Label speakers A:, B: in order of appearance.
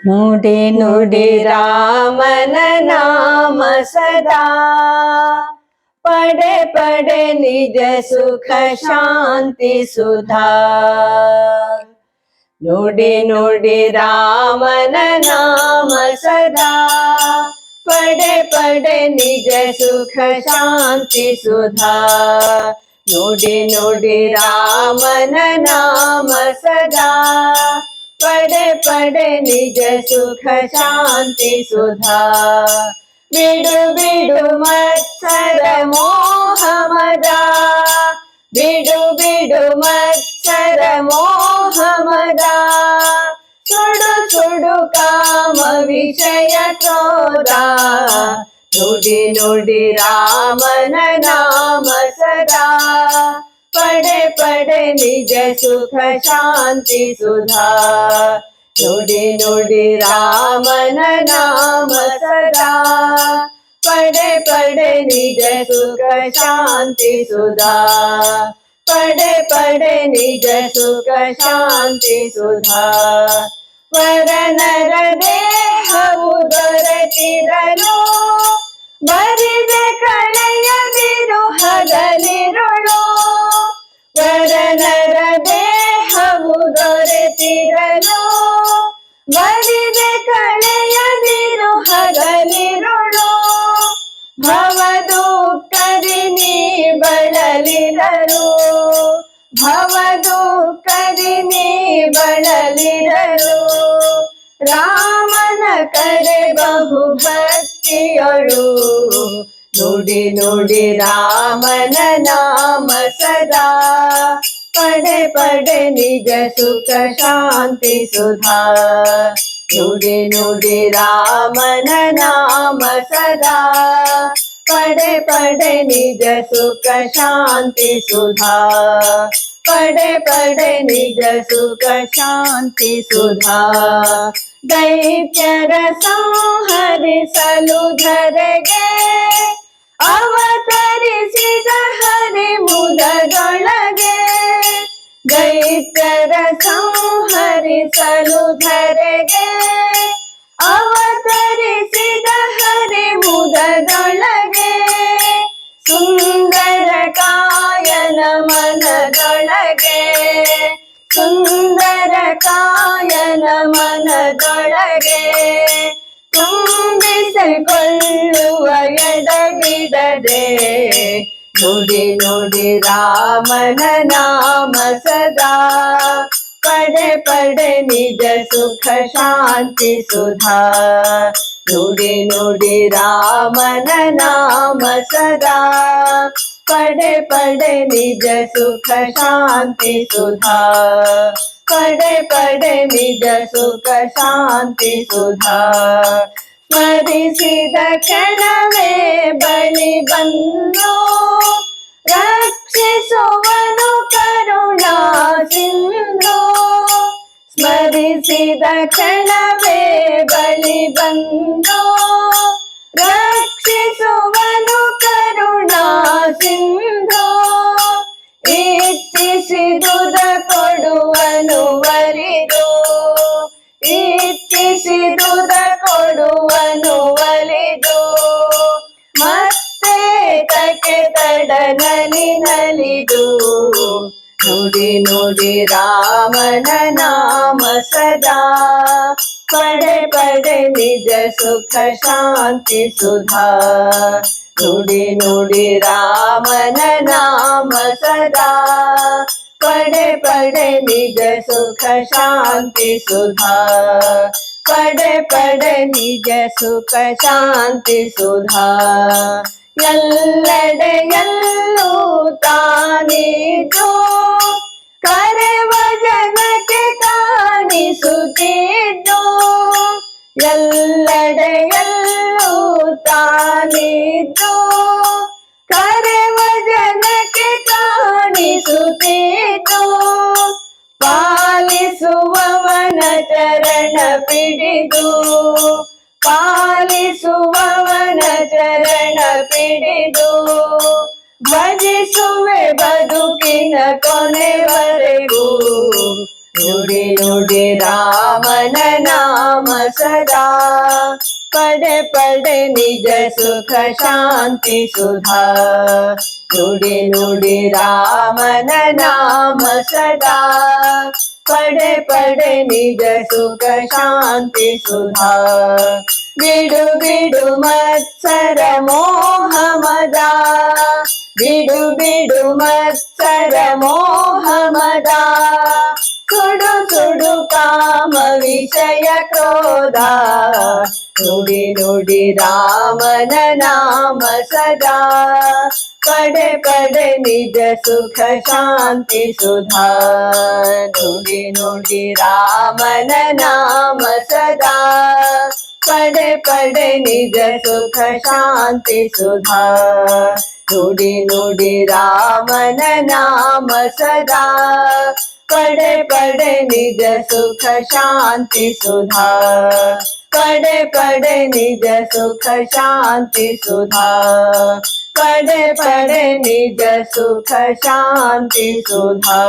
A: ನುಡಿ ನುಡಿ ರಾಮನ ನಾಮ ಸದಾ, ಪಡೆ ಪಡೆ ನಿಜ ಸುಖ ಶಾಂತಿ ಸುಧಾ. ನುಡಿ ನುಡಿ ರಾಮನ ನಾಮ ಸದಾ, ಪಡೆ ಪಡೆ ನಿಜ ಸುಖ ಶಾಂತಿ ಸುಧಾ. ನುಡಿ ನುಡಿ ರಾಮನ ನಾಮ ಸದಾ, ಪಡೆ ಪಡೆ ನಿಜ ಸುಖ ಶಾಂತಿ ಸುಧಾ. ಬಿಡು ಬಿಡು ಮತ್ಸರ ಮೋಹ ಮದ, ಬಿಡು ಬಿಡು ಮತ್ಸರ ಮೋಹ ಮದ. ಸುಡು ಸುಡು ಕಾಮ ವಿಷಯ ಕ್ರೋಧ, ನುಡಿ ನುಡಿ ರಾಮನ ನಾಮ ಸದಾ, ಪಡೆ ಪಡೆ ನಿಜ ಸುಖ ಶಾಂತಿ ಸುಧಾ. ನುಡಿ ನುಡಿ ರಾಮನ ನಾಮ ಸದಾ, ಪಡೆ ಪಡೆ ನಿಜ ಸುಖ ಶಾಂತಿ ಸುಧಾ. ಪಡೆ ಪಡೆ ನಿಜ ಸುಖ ಶಾಂತಿ ಸುಧಾ. ವರನರ ದೇಹವು ದೊರೆತಿರಲು, ಬರಿದೆ ಕಳೆಯದಿರು ಹಗಲಿರುಳು. ವರನರ ದೇಹವು ದೊರೆತಿರಲು, ಬರಿದೆ ಕಳೆಯದಿರು ಹಗಲಿರುಳು. ಭವ ದುಃಖದಿ ನೀ ಬಳಲಿರಲು, ಭವ ದುಃಖದಿ ನೀ ಬಳಲಿರಲು. ರಾಮನ ಕರೆ ಬಹು ಭಕ್ತಿಯೊಳು, ನುಡಿ ನುಡಿ ರಾಮನ ನಾಮ ಸದಾ, ಪಡೆ ಪಡೆ ನಿಜ ಸುಖ ಶಾಂತಿ ಸುಧಾ. ನುಡಿ ನುಡಿ ರಾಮನ ನಾಮ ಸದಾ, ಪಡೆ ಪಡೆ ನಿಜ ಸುಖ ಶಾಂತಿ ಸುಧಾ. ಪಡೆ ಪಡೆ ನಿಜ ಸುಖ ಶಾಂತಿ ಸುಧಾ. ದೈತ್ಯರ ಸಂಹರಿಸಲು ಧರೆಗೆ ಅವತರಿಸಿದ ಹರಿ ಮುದದೊಳಗೆ. ದೈತ್ಯರ ಸಂಹರಿಸಲು ಧರೆಗೆ ಅವತರಿಸಿದ ಹರಿ ಮುದದೊಳಗೆ. ಸುಂದರ ಕಾಯನ ಮನದೊಳಗೆ, ಸುಂದರ ಕಾಯನ ಮನದೊಳಗೆ. ತುಂಬಿಸಿಕೊಳ್ಳುವ ಎಡಬಿಡದೆ, ನುಡಿ ನುಡಿ ರಾಮನ ನಾಮ ಸದಾ, ಪಡೆ ಪಡೆ ನಿಜ ಸುಖ ಶಾಂತಿ ಸುಧಾ. ನುಡಿ ನುಡಿ ರಾಮನ ನಾಮ ಸದಾ, ಪಡೆ ಪಡೆ ನಿಜ ಸುಖ ಶಾಂತಿ ಸುಧಾ. ಪಡೆ ಪಡೆ ನಿಜ ಸುಖ ಶಾಂತಿ ಸುಧಾ. ಸ್ಮರಿಸಿದ ಕ್ಷಣವೇ ಬಳಿ ಬಂದು, ರಕ್ಷಿಸುವನು ಕರುಣಾ ಸಿಂಧು. ಸ್ಮರಿಸಿದ ಕ್ಷಣವೇ ಬಳಿ ಬಂದು, ರಕ್ಷಿಸುವನು ಕರುಣಾ ಸಿಂಧು. ಇಚ್ಛಿಸಿದುದ ಕೊಡುವನು ಒಲಿದು, ಇಚ್ಛಿಸಿದುದ ಕೊಡುವನು ಒಲಿದು. ಮತ್ತೆ ತಕ್ಕೆ ತಡ ನಲಿ ನಲಿದು, ನುಡಿ ನುಡಿ ರಾಮನ ನಾಮ ಸದಾ, ಪಡೆ ಪಡೆ ನಿಜ ಸುಖ ಶಾಂತಿ ಸುಧಾ. ನುಡಿ ನುಡಿ ರಾಮನ ನಾಮ ಸದಾ, ಪಡೆ ಪಡೆ ನಿಜ ಸುಖ ಶಾಂತಿ ಸುಧಾ. ಪಡೆ ಪಡೆ ನಿಜ ಸುಖ ಶಾಂತಿ ಸುಧಾ. ಎಲ್ಲೆಡೆಯಲ್ಲೂ ತಾನಿದ್ದು, ಕರೆವ ಜನಕ್ಕೆ ಕಾಣಿಸುತ್ತಿದ್ದು. ಎಲ್ಲೆಡೆಯಲ್ಲೂ ತಾನಿದ್ದು, ಕರೆವ ಜನಕ್ಕೆ ಕಾಣಿಸುತ್ತಿದ್ದು. ಪಾಲಿಸುವವನ ಚರಣ ಪಿಡಿದು, ಪಾಲಿಸುವವನ ಚರಣ ಪಿಡಿದು. ಭಜಿಸುವೆ ಬದುಕಿನ ಕೊನೆವರೆಗೂ, ನುಡಿ ನುಡಿ ರಾಮನ ನಾಮ ಸದಾ ಪಡೆ ಪಡೆ ನಿಜ ಸುಖ ಶಾಂತಿ ಸುಧಾ ನುಡಿ ನುಡಿ ರಾಮನ ನಾಮ ಸದಾ ಪಡೆ ಪಡೆ ನಿಜ ಸುಖ ಶಾಂತಿ ಸುಧಾ ಬಿಡು ಬಿಡು ಮತ್ಸರ ಮೋಹ ಮದ ಬಿಡು ಬಿಡು ಮತ್ಸರ ಮೋಹ ಮದ ಸುಡು ಸುಡು ಕಾಮ ವಿಷಯ ಕ್ರೋಧ ನುಡಿ ನುಡಿ ರಾಮನ ನಾಮ ಸದಾ ಪಡೆ ಪಡೆ ನಿಜ ಸುಖ ಶಾಂತಿ ಸುಧಾ ನುಡಿ ನುಡಿ ರಾಮನ ನಾಮ ಸದಾ ಪಡೆ ಪಡೆ ನಿಜ ಸುಖ ಶಾಂತಿ ಸುಧಾ ನುಡಿ ನುಡಿ ರಾಮನ ನಾಮ ಸದಾ ಪಡೆ ಪಡೆ ನಿಜ ಸುಖ ಶಾಂತಿ ಸುಧಾ ಪಡೆ ಪಡೆ ನಿಜ ಸುಖ ಶಾಂತಿ ಸುಧಾ ಪಡೆ ಪಡೆ ನಿಜ ಸುಖ ಶಾಂತಿ ಸುಧಾ